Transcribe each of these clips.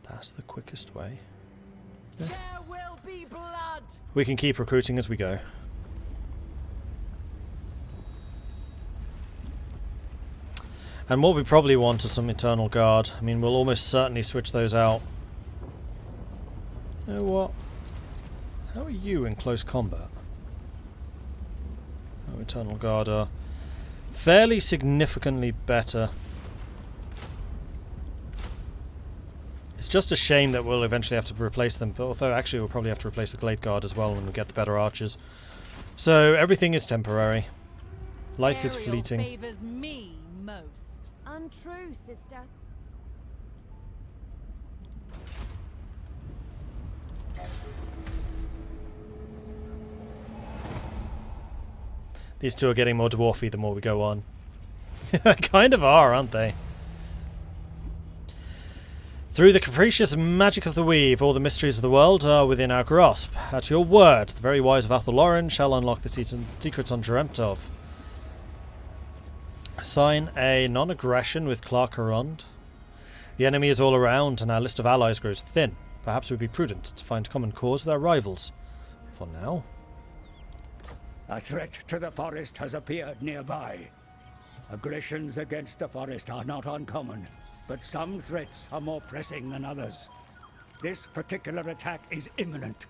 That's the quickest way. There will be blood. We can keep recruiting as we go. And what we probably want is some Eternal Guard. I mean, we'll almost certainly switch those out. You know what? How are you in close combat? Oh, Eternal Guard are fairly significantly better. It's just a shame that we'll eventually have to replace them, but although actually we'll probably have to replace the Glade Guard as well when we get the better archers. So everything is temporary. Life is fleeting. Favors me most. Untrue, sister. These two are getting more dwarfy the more we go on. They kind of are, aren't they? Through the capricious magic of the weave, all the mysteries of the world are within our grasp. At your word, the very wise of Athelloren shall unlock the secrets undreamt of. Sign a non-aggression with Clark Arond. The enemy is all around, and our list of allies grows thin. Perhaps it would be prudent to find common cause with our rivals. For now. A threat to the forest has appeared nearby. Aggressions against the forest are not uncommon, but some threats are more pressing than others. This particular attack is imminent.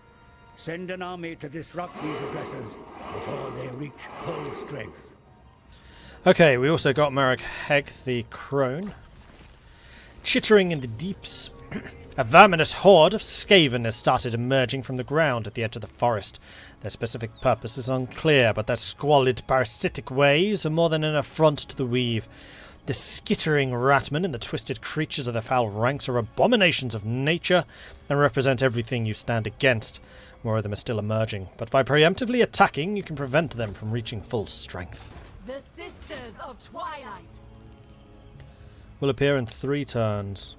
Send an army to disrupt these aggressors before they reach full strength. Okay, we also got Marek Heg the Crone. Chittering in the deeps. A verminous horde of Skaven has started emerging from the ground at the edge of the forest. Their specific purpose is unclear, but their squalid, parasitic ways are more than an affront to the weave. The skittering ratmen and the twisted creatures of their foul ranks are abominations of nature and represent everything you stand against. More of them are still emerging, but by preemptively attacking, you can prevent them from reaching full strength. The Sisters of Twilight. Will appear in 3 turns.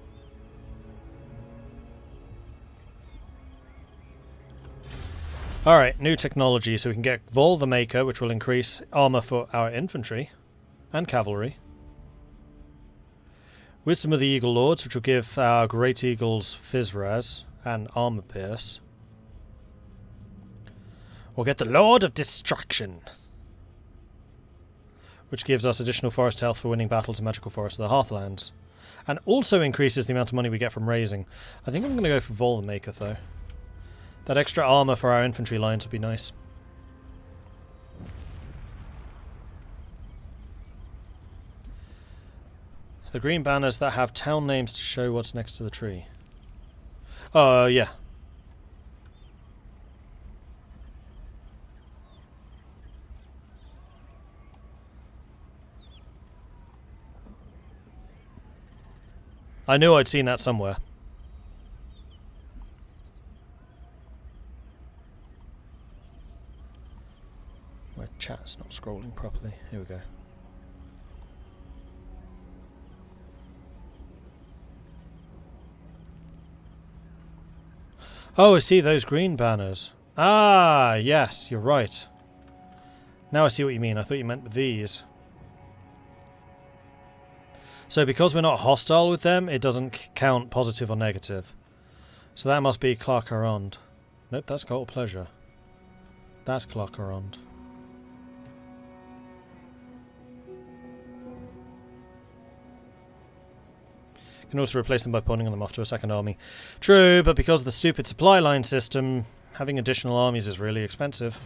Alright, new technology, so we can get Vol the Maker, which will increase armor for our infantry and cavalry. Wisdom of the Eagle Lords, which will give our Great Eagles Fizraz and Armor Pierce. We'll get the Lord of Distraction, which gives us additional forest health for winning battles in Magical Forest of the Hearthlands. And also increases the amount of money we get from raising. I think I'm going to go for Vol the Maker, though. That extra armor for our infantry lines would be nice. The green banners that have town names to show what's next to the tree. Oh, yeah. I knew I'd seen that somewhere. My chat's not scrolling properly. Here we go. Oh, I see those green banners. Ah, yes, you're right. Now I see what you mean. I thought you meant with these. So because we're not hostile with them, it doesn't count positive or negative. So that must be Clark Arond. Nope, that's Cult of Pleasure. That's Clark Arond. Can also replace them by pawning them off to a second army. True, but because of the stupid supply line system, having additional armies is really expensive.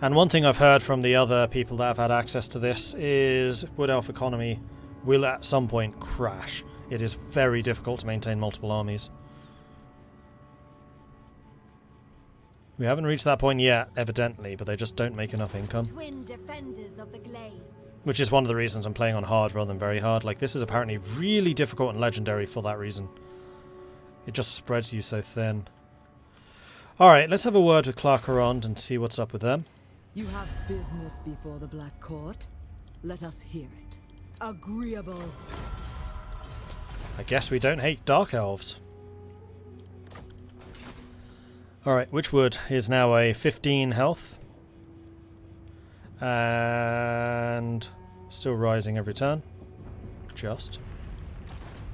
And one thing I've heard from the other people that have had access to this is Wood Elf economy will at some point crash. It is very difficult to maintain multiple armies. We haven't reached that point yet, evidently, but they just don't make enough income. Twin defenders of the glades. Which is one of the reasons I'm playing on hard rather than very hard. Like, this is apparently really difficult and legendary for that reason. It just spreads you so thin. Alright, let's have a word with Clark Arond and see what's up with them. You have business before the Black Court. Let us hear it. Agreeable. I guess we don't hate Dark Elves. Alright, Witchwood is now a 15 health. And still rising every turn. Just.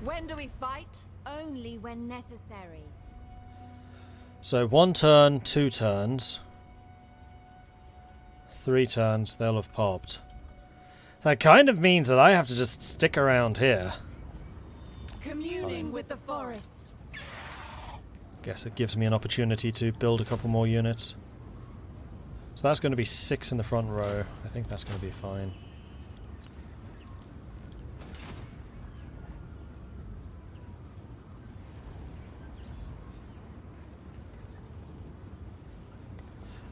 When do we fight? Only when necessary. So 1 turn, 2 turns. 3 turns, they'll have popped. That kind of means that I have to just stick around here. Communing with the forest. Guess it gives me an opportunity to build a couple more units. So that's going to be 6 in the front row. I think that's going to be fine.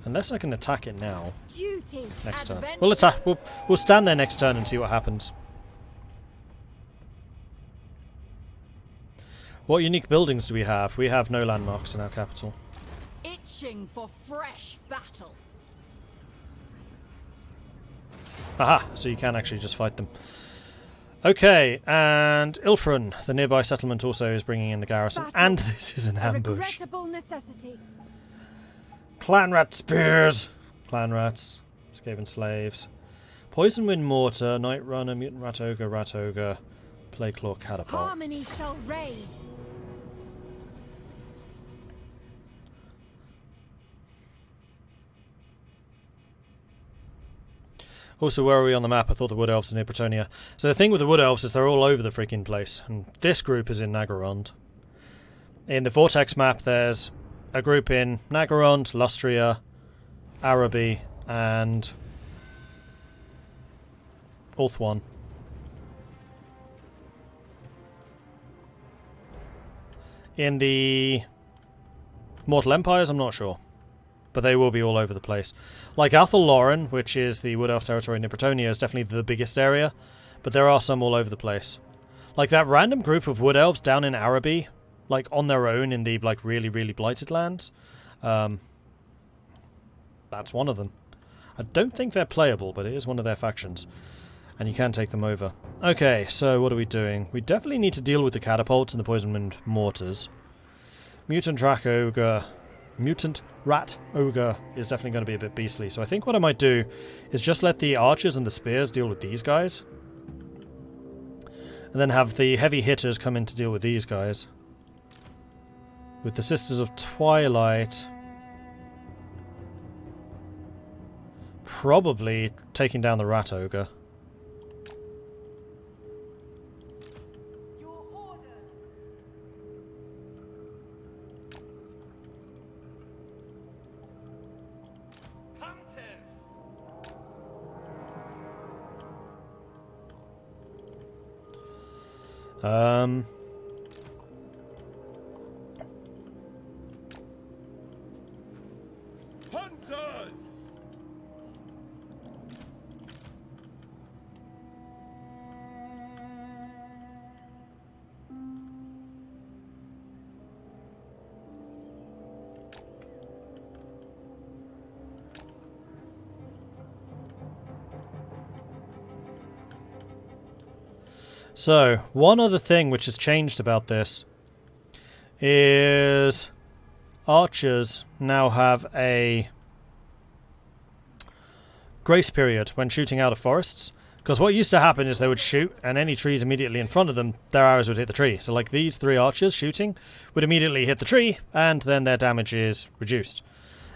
Unless I can attack it now. Duty. Next turn. Adventure. We'll attack. We'll stand there next turn and see what happens. What unique buildings do we have? We have no landmarks in our capital. Itching for fresh battle. Aha! So you can actually just fight them. Okay, and Ilfrun, the nearby settlement, also is bringing in the garrison. Battle. And this is an A ambush. regrettable necessity. Clan rat spears! Clan rats. Skaven slaves. Poison wind mortar, night runner, mutant rat ogre, plague claw catapult. Harmony shall reign. Also, where are we on the map? I thought the Wood Elves were near Bretonia. So the thing with the Wood Elves is they're all over the freaking place. And this group is in Nagarond. In the Vortex map, there's a group in Nagarond, Lustria, Araby, and Ulthuan. In the Mortal Empires, I'm not sure. But they will be all over the place. Like Athel Loren, which is the Wood Elf territory near Bretonia, is definitely the biggest area. But there are some all over the place. Like that random group of Wood Elves down in Araby, like on their own in the like really, really blighted lands. That's one of them. I don't think they're playable, but it is one of their factions. And you can take them over. Okay, so what are we doing? We definitely need to deal with the catapults and the poison wind mortars. Mutant rat ogre is definitely going to be a bit beastly. So I think what I might do is just let the archers and the spears deal with these guys. And then have the heavy hitters come in to deal with these guys. With the Sisters of Twilight probably taking down the rat ogre. Hunters! So, one other thing which has changed about this is archers now have a grace period when shooting out of forests. Because what used to happen is they would shoot, and any trees immediately in front of them, their arrows would hit the tree. So like these 3 archers shooting would immediately hit the tree, and then their damage is reduced.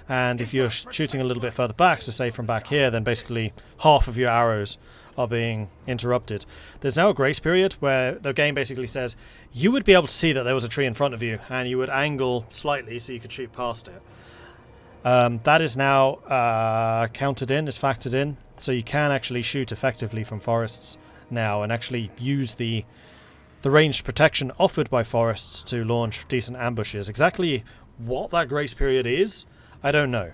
And if you're shooting a little bit further back, so say from back here, then basically half of your arrows are being interrupted. There's now a grace period where the game basically says you would be able to see that there was a tree in front of you, and you would angle slightly so you could shoot past it. That is now counted in, is factored in, so you can actually shoot effectively from forests now and actually use the ranged protection offered by forests to launch decent ambushes. Exactly what that grace period is, I don't know.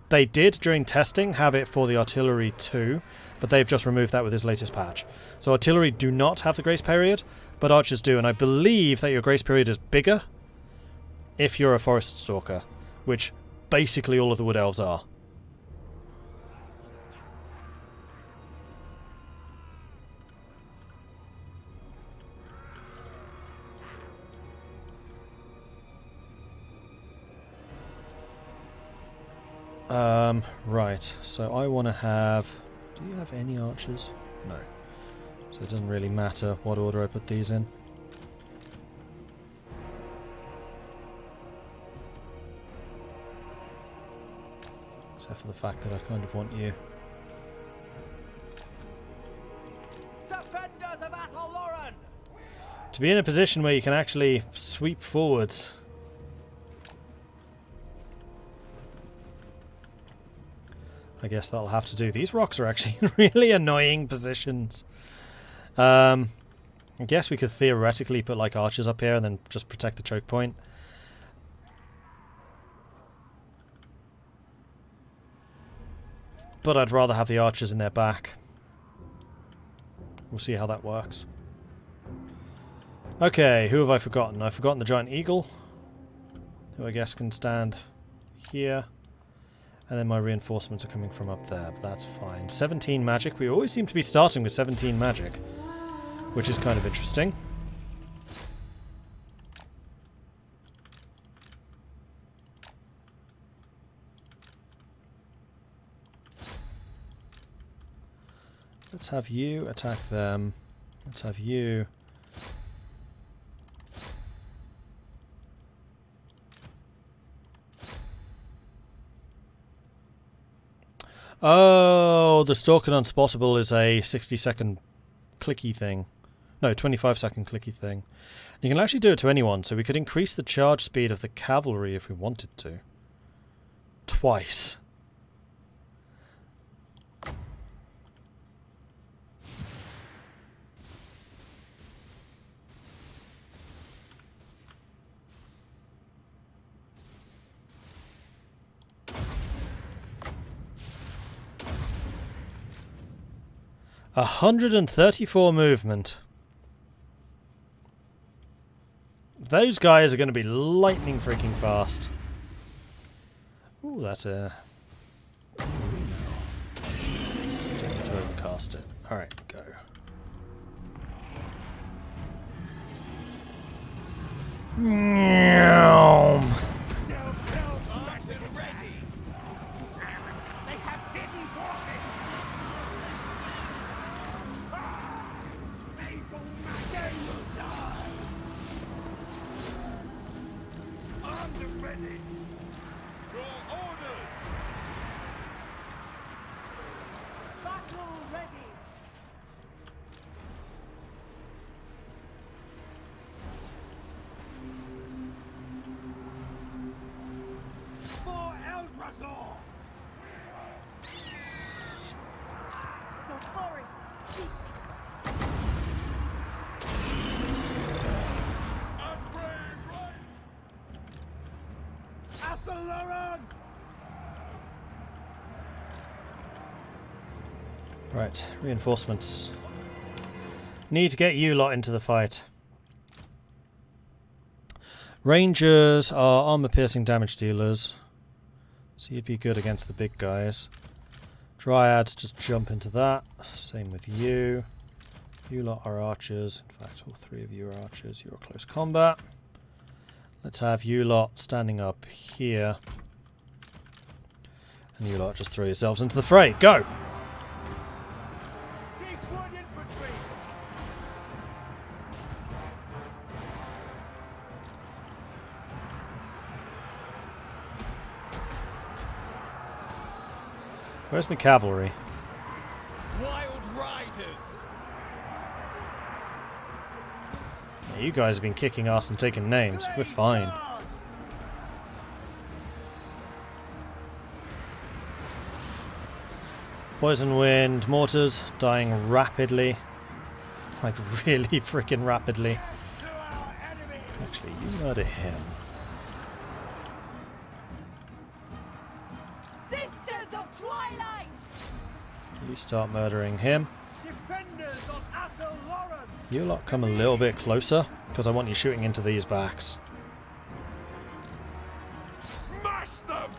They did, during testing, have it for the artillery too, but they've just removed that with this latest patch. So artillery do not have the grace period, but archers do, and I believe that your grace period is bigger if you're a forest stalker, which basically all of the Wood Elves are. Right, so I want to have... Do you have any archers? No. So it doesn't really matter what order I put these in. Except for the fact that I kind of want you. Defenders of Athelloren! To be in a position where you can actually sweep forwards. I guess that'll have to do. These rocks are actually in really annoying positions. I guess we could theoretically put like archers up here and then just protect the choke point. But I'd rather have the archers in their back. We'll see how that works. Okay, who have I forgotten? I've forgotten the giant eagle, who I guess can stand here. And then my reinforcements are coming from up there, but that's fine. 17 magic. We always seem to be starting with 17 magic, which is kind of interesting. Let's have you attack them. Let's have you. Oh, the Stalk and Unspottable is a 60-second clicky thing. No, 25-second clicky thing. You can actually do it to anyone, so we could increase the charge speed of the cavalry if we wanted to. Twice. A 134 movement. Those guys are going to be lightning freaking fast. Ooh, that's a... Don't need to overcast it. Alright, go. Meow. Right, reinforcements. Need to get you lot into the fight. Rangers are armor-piercing damage dealers, so you'd be good against the big guys. Dryads just jump into that. Same with you. You lot are archers. In fact, all three of you are archers. You're close combat. Let's have you lot standing up here. And you lot just throw yourselves into the fray. Go! Where's my cavalry? Wild riders. Yeah, you guys have been kicking ass and taking names. We're fine. Poison wind, mortars dying rapidly. Like really freaking rapidly. Actually, you murder him. Sisters of Twilight! You start murdering him. Defenders of Athelloren. You lot come a little bit closer, because I want you shooting into these backs. Smash them!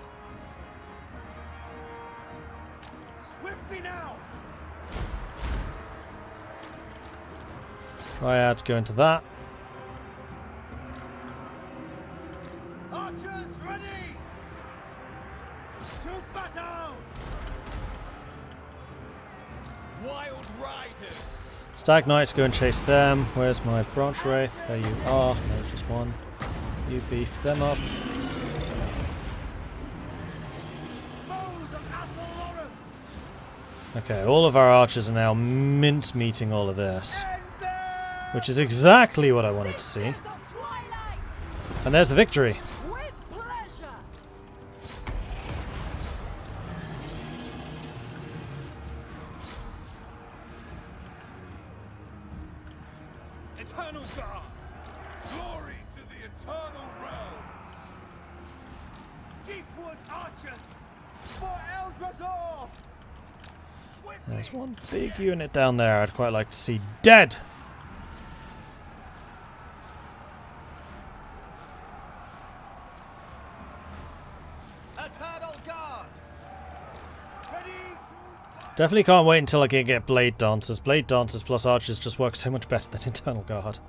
Swiftly now! Dryads go into that. Archers ready! To battle! Wild riders! Stag Knights go and chase them. Where's my Branch Wraith? There you are. No, just one. You beef them up. Bows Okay, all of our archers are now mince-meeting all of this. Which is exactly what I wanted to see. Sisters of Twilight! And there's the victory. With pleasure! Eternal God! Glory to the eternal realm! Deepwood archers! For Eldrazi! There's one big unit down there I'd quite like to see dead. Eternal God! Ready! Definitely can't wait until I can get Blade Dancers. Blade Dancers plus Archers just work so much better than Eternal Guard.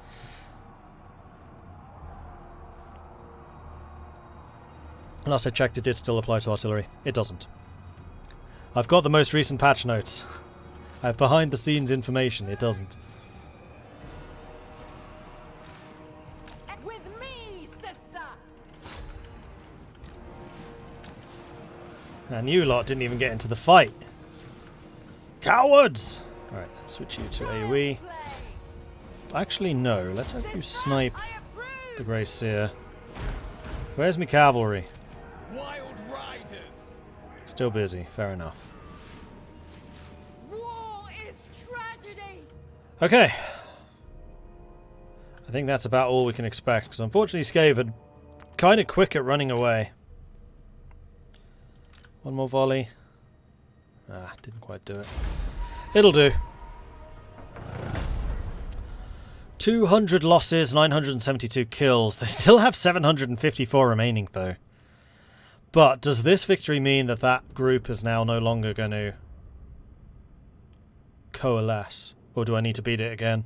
Last I checked, it did still apply to artillery. It doesn't. I've got the most recent patch notes. I have behind the scenes information. It doesn't. With me, sister! And you lot didn't even get into the fight. Cowards! Alright, let's switch you to AoE. Play! Actually, no. Let's have you snipe I approve! the Grey Seer. Where's my cavalry? Wild riders! Still busy. Fair enough. War is tragedy! Okay. I think that's about all we can expect, because unfortunately Skaven kind of quick at running away. One more volley. Ah, didn't quite do it. It'll do. 200 losses, 972 kills. They still have 754 remaining, though. But does this victory mean that that group is now no longer going to coalesce? Or do I need to beat it again?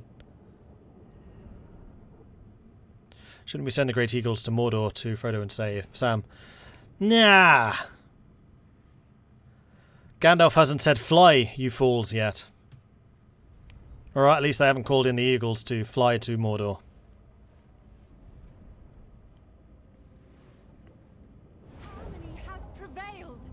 Shouldn't we send the Great Eagles to Mordor to Frodo and say, Sam, nah. Gandalf hasn't said fly, you fools, yet. Or at least they haven't called in the Eagles to fly to Mordor. Harmony has prevailed.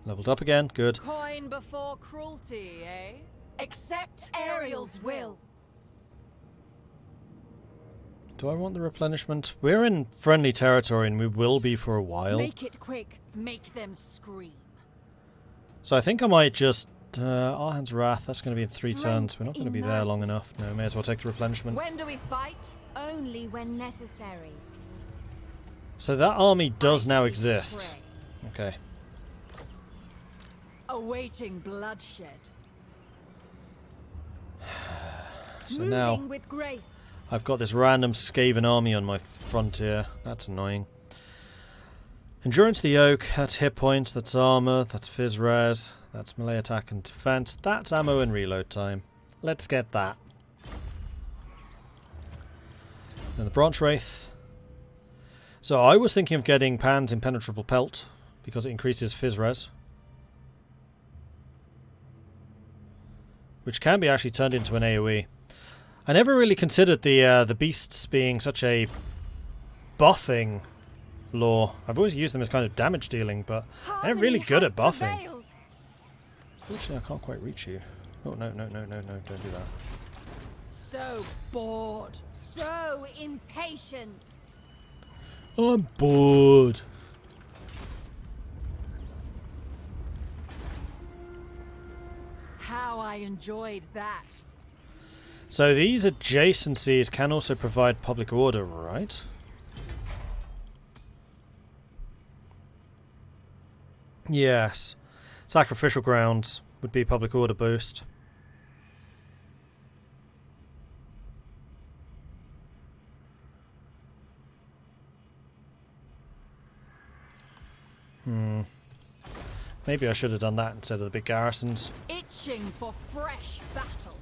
Leveled up again, good. Coin before cruelty, eh? Accept Ariel's will. Do I want the replenishment? We're in friendly territory and we will be for a while. Make it quick. Make them scream. So I think I might just... Arhan's Wrath, that's going to be in 3 Drink turns. We're not going to be there in long enough. No, may as well take the replenishment. When do we fight? Only when necessary. So that army does now I see exist. prey. Okay. Awaiting bloodshed. So Moving now with grace. I've got this random Skaven army on my frontier. That's annoying. Endurance the Oak, that's hit points, that's armor, that's Fizz Res, that's melee attack and defense, that's ammo and reload time. Let's get that. Then the Branch Wraith. So I was thinking of getting Pan's Impenetrable Pelt because it increases Fizz Res, which can be actually turned into an AoE. I never really considered the beasts being such a buffing lore. I've always used them as kind of damage dealing, but they're really good at buffing. Prevailed. Fortunately, I can't quite reach you. Oh, no, no, no, no, no, don't do that. So bored. So impatient. I'm bored. How I enjoyed that. So these adjacencies can also provide public order, right? Yes. Sacrificial grounds would be public order boost. Maybe I should have done that instead of the big garrisons. Itching for fresh battle.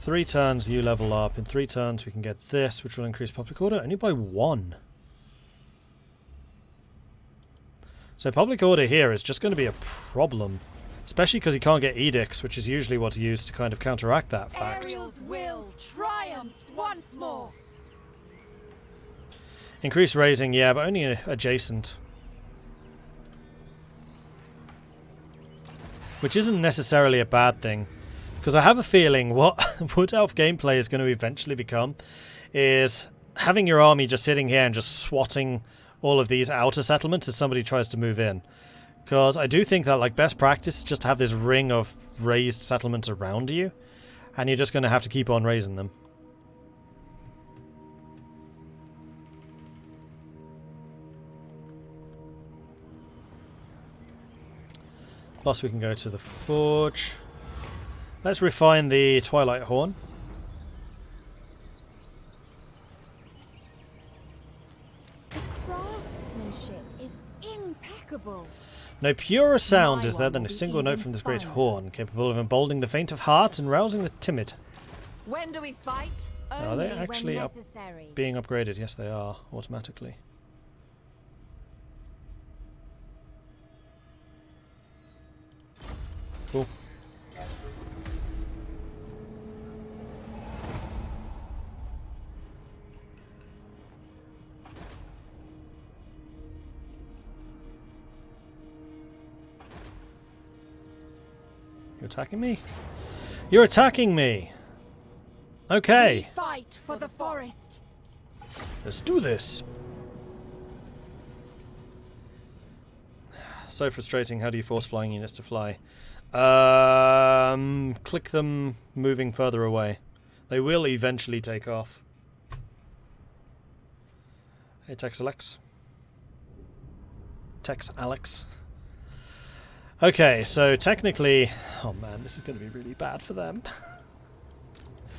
3 turns you level up. In 3 turns we can get this, which will increase public order only by 1. So public order here is just going to be a problem. Especially because he can't get edicts, which is usually what's used to kind of counteract that fact. Ariel's will triumphs once more. Increased raising, yeah, but only adjacent. Which isn't necessarily a bad thing. Because I have a feeling what Wood Elf gameplay is going to eventually become is having your army just sitting here and just swatting all of these outer settlements as somebody tries to move in. Because I do think that like best practice is just to have this ring of raised settlements around you, and you're just going to have to keep on raising them. Plus we can go to the forge. Let's refine the Twilight horn. The craftsmanship is impeccable. No purer sound is there than a single note from this great horn, capable of emboldening the faint of heart and rousing the timid. When do we fight? Are they Only actually when up necessary. being upgraded? Yes, they are, automatically. Cool. You're attacking me? You're attacking me! Okay, We fight for the forest. let's do this! So frustrating, how do you force flying units to fly? Click them moving further away. They will eventually take off. Hey, Tex Alex. Tex Alex. Okay, so technically... Oh man, this is going to be really bad for them.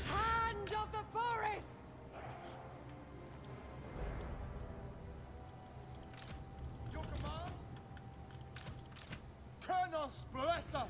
Hand of the forest! Your command? Kernos, bless us!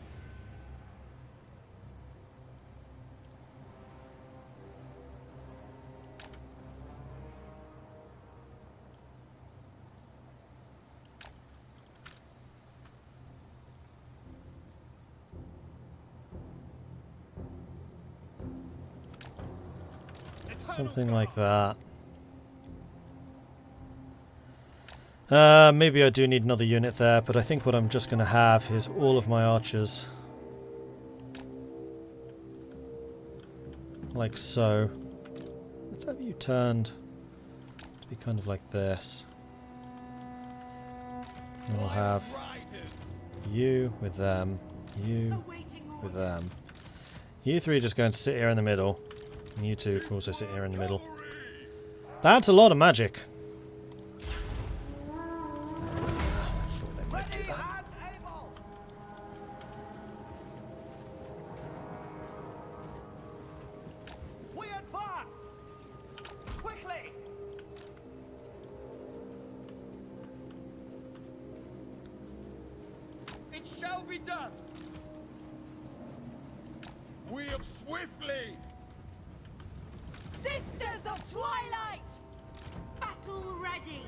Something like that. Maybe I do need another unit there, but I think what I'm just going to have is all of my archers. Like so. Let's have you turned to be kind of like this. And we'll have you with them, you with them. You three just going to sit here in the middle. And you two can also sit here in the middle. That's a lot of magic. I thought they might do that. We advance! Quickly! It shall be done! We have swiftly! Sisters of Twilight! Battle ready!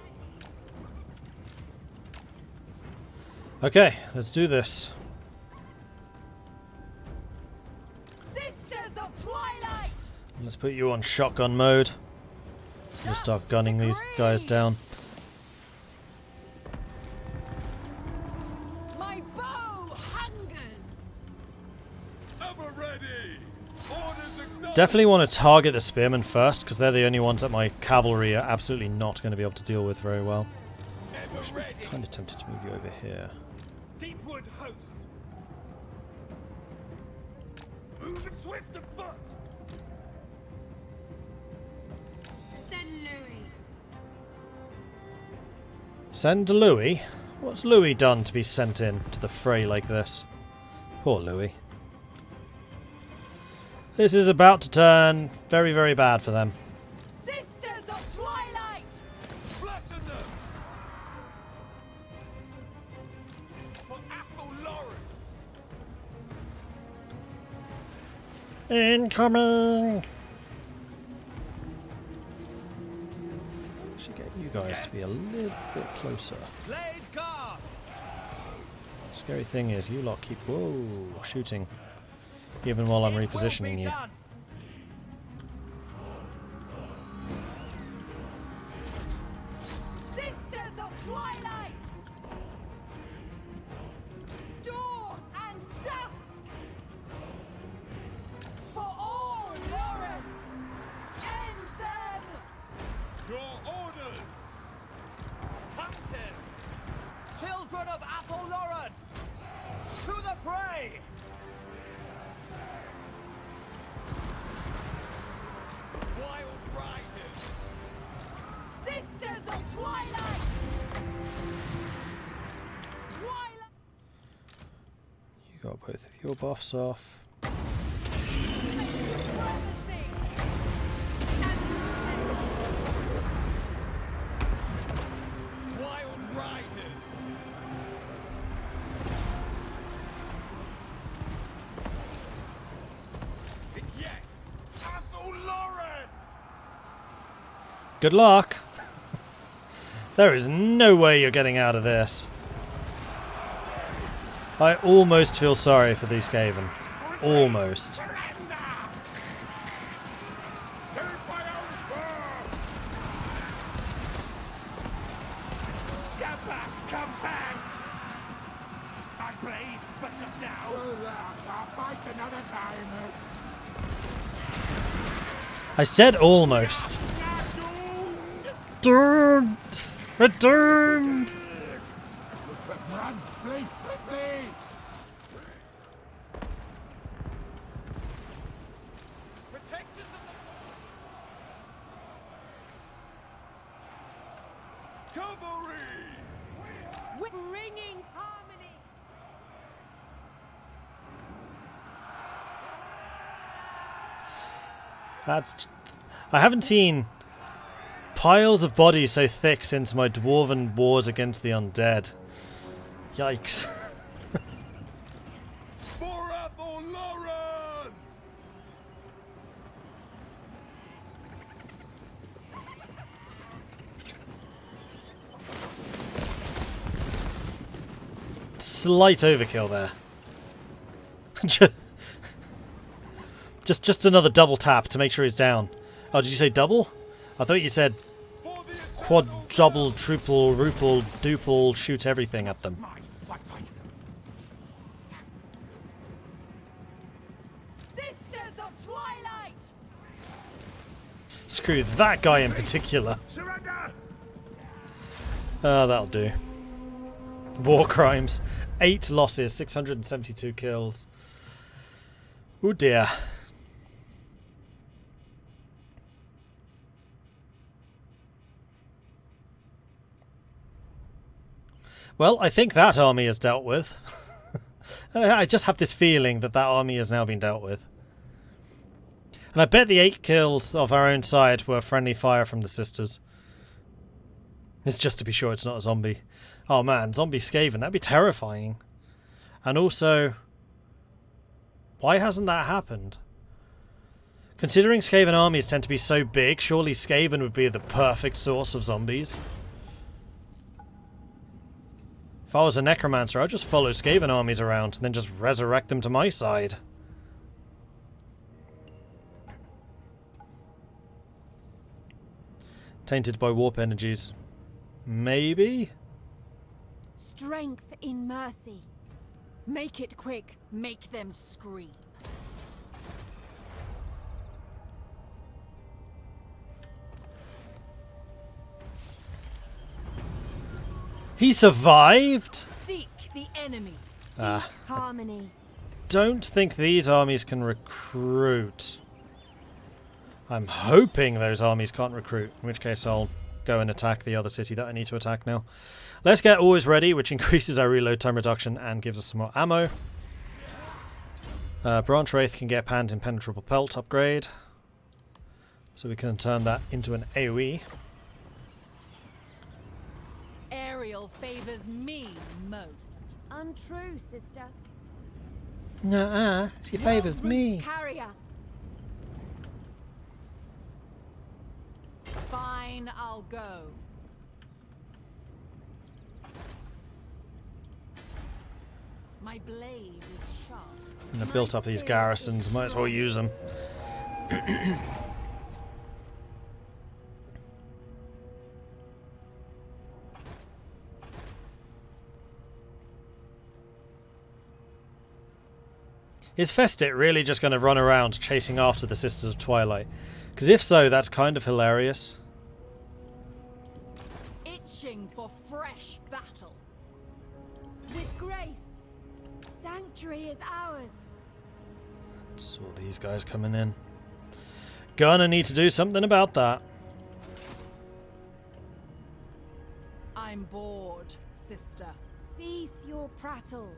Okay, let's do this. Sisters of Twilight! Let's put you on shotgun mode. Just start gunning these guys down. My bow hungers! Ever ready! Orders acknowledged! Definitely want to target the spearmen first, because they're the only ones that my cavalry are absolutely not going to be able to deal with very well. Ever ready! Kind of tempted to move you over here. Deepwood host! Move swift of foot! Send Louis. Send Louis? What's Louis done to be sent in to the fray like this? Poor Louis. This is about to turn very, very bad for them. Sisters of Twilight! Flatten them! For Athel Lauren! Incoming! Should get you guys to be a little bit closer. Blade guard! Scary thing is, you lot keep shooting, even while I'm repositioning you. Sisters of Twilight! Dawn and dusk! For all Lauren! End them! Your orders! Captives! Children of Athelloren! To the fray! Wild riders! Sisters of Twilight! Twilight! You got both of your buffs off. Supremacy! Wild riders! Yes! Athelloren! Good luck! There is no way you're getting out of this. I almost feel sorry for these Skaven. Almost. Come back! I blade, but not now! I'll fight another time! I said almost. Doomed! We're doomed! Run! Flee! Flee! Protectors of the... Cavalry! Bringing harmony! That's... I haven't seen piles of bodies so thick since my dwarven wars against the undead. Yikes. For Athelloren! Slight overkill there. Just another double tap to make sure he's down. Oh, did you say double? I thought you said For the quad, double, triple, ruple, duple, shoot everything at them. Fight, fight! Sisters of Twilight! Screw that guy in particular. Surrender! Ah, that'll do. War crimes. 8 losses, 672 kills. Oh dear. Well, I think that army is dealt with. I just have this feeling that that army has now been dealt with. And I bet the 8 kills of our own side were friendly fire from the sisters. It's just to be sure it's not a zombie. Oh man, zombie Skaven, that'd be terrifying. And also, why hasn't that happened? Considering Skaven armies tend to be so big, surely Skaven would be the perfect source of zombies. If I was a necromancer, I'd just follow Skaven armies around and then just resurrect them to my side. Tainted by warp energies. Maybe? Strength in mercy. Make it quick. Make them scream. He survived? Seek the enemy. Ah, Harmony. don't think these armies can recruit. I'm hoping those armies can't recruit, in which case I'll go and attack the other city that I need to attack now. Let's get always ready, which increases our reload time reduction and gives us some more ammo. Branch Wraith can get Panned Impenetrable Pelt upgrade, so we can turn that into an AoE. Ariel favors me most. Untrue, sister. Nuh-uh, she favours Wild me. roots carry us. Fine, I'll go. My blade is sharp. And I've built up these garrisons, might as well use them. Is Festit really just going to run around chasing after the Sisters of Twilight? Because if so, that's kind of hilarious. Itching for fresh battle. With grace, sanctuary is ours. Saw these guys coming in. Gonna need to do something about that. I'm bored, sister. Cease your prattle.